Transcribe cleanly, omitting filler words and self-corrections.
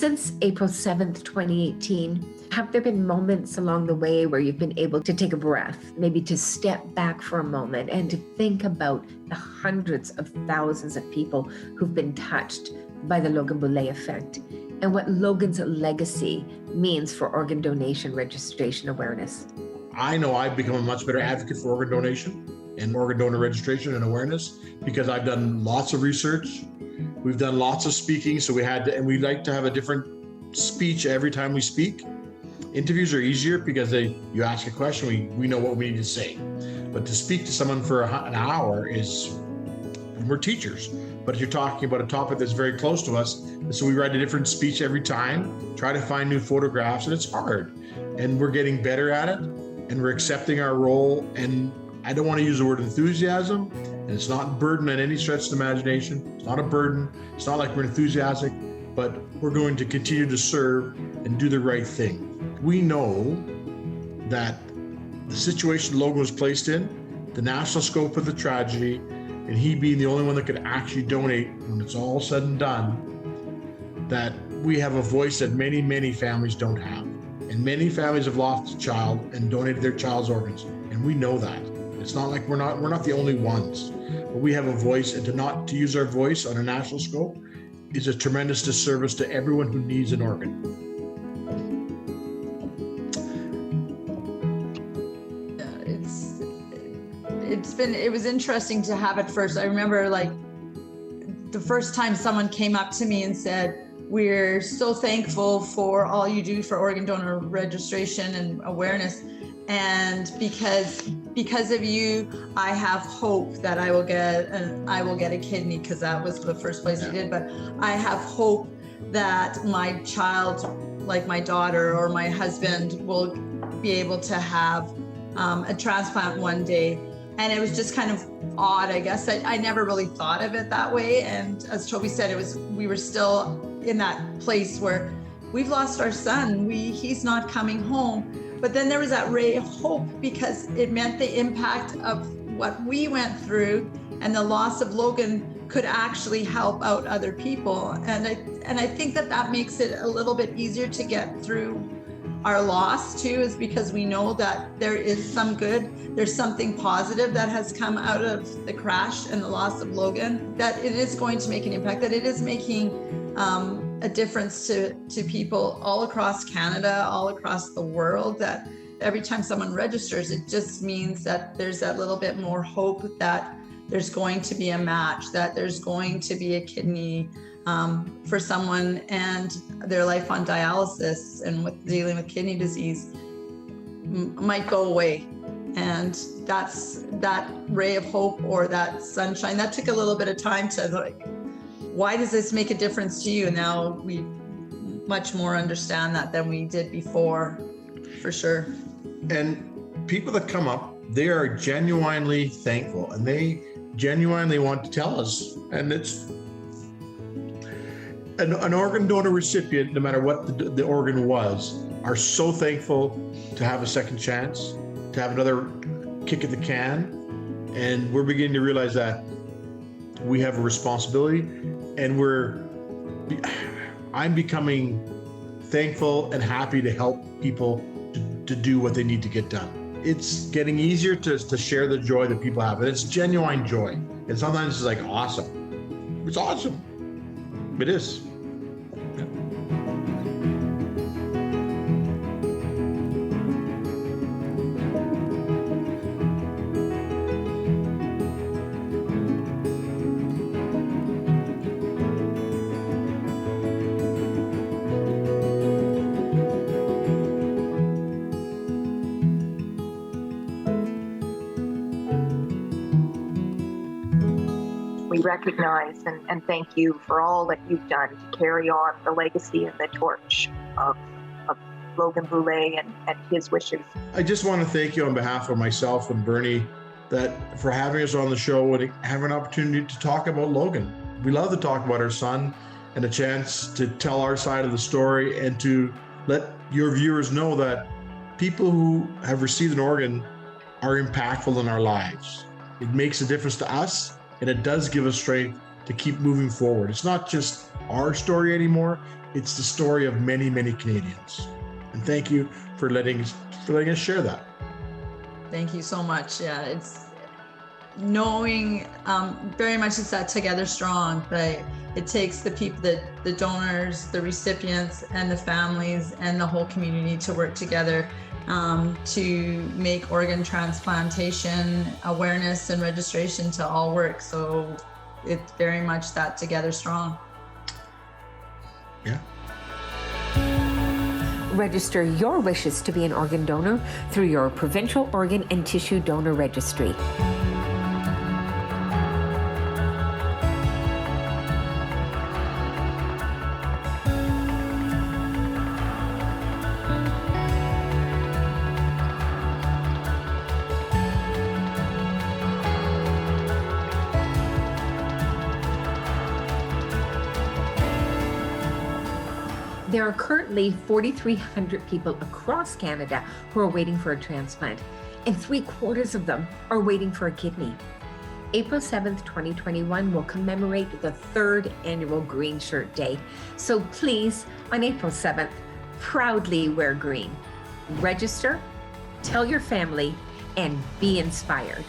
Since April 7th, 2018, have there been moments along the way where you've been able to take a breath, maybe to step back for a moment and to think about the hundreds of thousands of people who've been touched by the Logan Boulet effect and what Logan's legacy means for organ donation registration awareness? I know I've become a much better advocate for organ donation and organ donor registration and awareness because I've done lots of research. We've done lots of speaking, so we like to have a different speech every time we speak. Interviews are easier because you ask a question, we know what we need to say. But to speak to someone for an hour we're teachers. But if you're talking about a topic that's very close to us, so we write a different speech every time, try to find new photographs, and it's hard. And we're getting better at it, and we're accepting our role. And I don't want to use the word enthusiasm, and it's not burden in any stretch of the imagination. It's not a burden. It's not like we're enthusiastic, but we're going to continue to serve and do the right thing. We know that the situation Logan was placed in, the national scope of the tragedy, and he being the only one that could actually donate when it's all said and done, that we have a voice that many, many families don't have. And many families have lost a child and donated their child's organs, and we know that. It's not like we're not the only ones, but we have a voice, and not to use our voice on a national scope is a tremendous disservice to everyone who needs an organ. It was interesting to have at first. I remember like the first time someone came up to me and said, "We're so thankful for all you do for organ donor registration and awareness. And because of you, I have hope that I will get a kidney," because that was the first place he did. But I have hope that my child, like my daughter or my husband, will be able to have a transplant one day. And it was just kind of odd, I guess. I never really thought of it that way. And as Toby said, we were still in that place where we've lost our son. He's not coming home. But then there was that ray of hope because it meant the impact of what we went through and the loss of Logan could actually help out other people. And I think that makes it a little bit easier to get through our loss too, is because we know that there is some good, there's something positive that has come out of the crash and the loss of Logan, that it is going to make an impact, that it is making a difference to people all across Canada, all across the world, that every time someone registers, it just means that there's that little bit more hope that there's going to be a match, that there's going to be a kidney for someone, and their life on dialysis and with dealing with kidney disease might go away. And that's that ray of hope or that sunshine. That took a little bit of time to like, why does this make a difference to you? And now we much more understand that than we did before, for sure. And people that come up, they are genuinely thankful and they genuinely want to tell us. And it's an organ donor recipient, no matter what the organ was, are so thankful to have a second chance, to have another kick at the can. And we're beginning to realize that we have a responsibility, and I'm becoming thankful and happy to help people to do what they need to get done. It's getting easier to share the joy that people have, and it's genuine joy. And sometimes it's like awesome. It's awesome. It is. We recognize and thank you for all that you've done to carry on the legacy and the torch of Logan Boulet and his wishes. I just want to thank you on behalf of myself and Bernie for having us on the show and having an opportunity to talk about Logan. We love to talk about our son and a chance to tell our side of the story and to let your viewers know that people who have received an organ are impactful in our lives. It makes a difference to us, and it does give us strength to keep moving forward. It's not just our story anymore. It's the story of many, many Canadians. And thank you for letting us share that. Thank you so much. Yeah, it's knowing very much it's that together strong, but it takes the people, the donors, the recipients, and the families, and the whole community to work together to make organ transplantation awareness and registration to all work. So it's very much that together strong. Yeah. Register your wishes to be an organ donor through your provincial organ and tissue donor registry. There are currently 4,300 people across Canada who are waiting for a transplant, and 3/4 of them are waiting for a kidney. April 7th, 2021 will commemorate the 3rd annual Green Shirt Day. So please, on April 7th, proudly wear green. Register, tell your family, and be inspired.